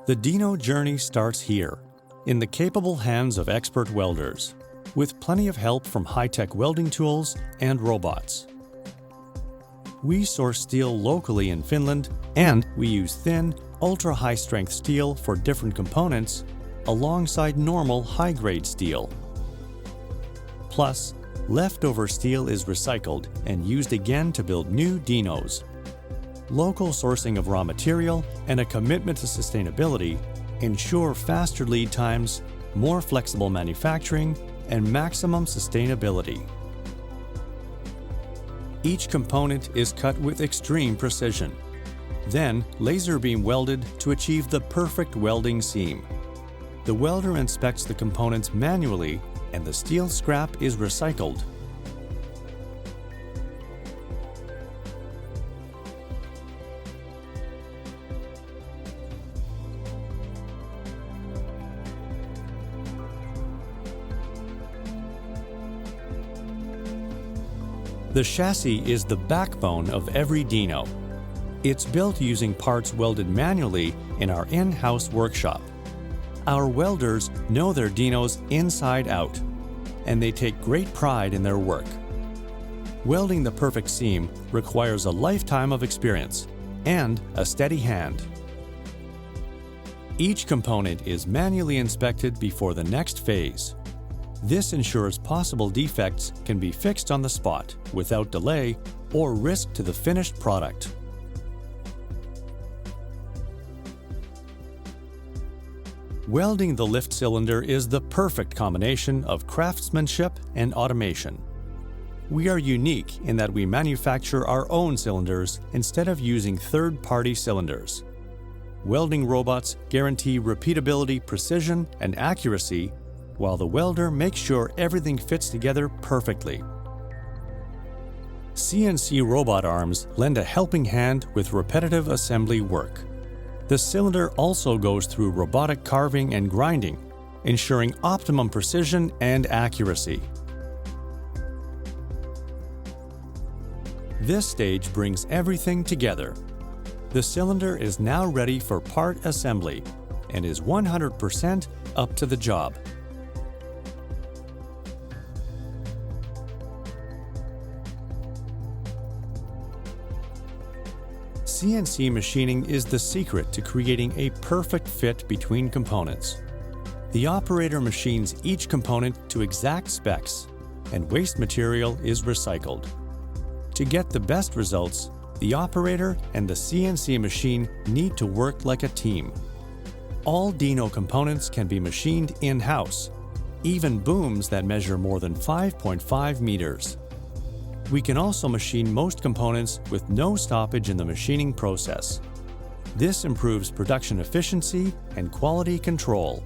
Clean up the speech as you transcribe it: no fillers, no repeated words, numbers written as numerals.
The DINO journey starts here, in the capable hands of expert welders, with plenty of help from high-tech welding tools and robots. We source steel locally in Finland, and we use thin, ultra-high-strength steel for different components alongside normal high-grade steel. Plus, leftover steel is recycled and used again to build new DINOs. Local sourcing of raw material and a commitment to sustainability ensure faster lead times, more flexible manufacturing, and maximum sustainability. Each component is cut with extreme precision, then laser beam welded to achieve the perfect welding seam. The welder inspects the components manually, and the steel scrap is recycled. The chassis is the backbone of every DINO. It's built using parts welded manually in our in-house workshop. Our welders know their DINOs inside out, and they take great pride in their work. Welding the perfect seam requires a lifetime of experience and a steady hand. Each component is manually inspected before the next phase. This ensures possible defects can be fixed on the spot without delay or risk to the finished product. Welding the lift cylinder is the perfect combination of craftsmanship and automation. We are unique in that we manufacture our own cylinders instead of using third-party cylinders. Welding robots guarantee repeatability, precision, and accuracy, while the welder makes sure everything fits together perfectly. CNC robot arms lend a helping hand with repetitive assembly work. The cylinder also goes through robotic carving and grinding, ensuring optimum precision and accuracy. This stage brings everything together. The cylinder is now ready for part assembly and is 100% up to the job. CNC machining is the secret to creating a perfect fit between components. The operator machines each component to exact specs, and waste material is recycled. To get the best results, the operator and the CNC machine need to work like a team. All DINO components can be machined in-house, even booms that measure more than 5.5 meters. We can also machine most components with no stoppage in the machining process. This improves production efficiency and quality control.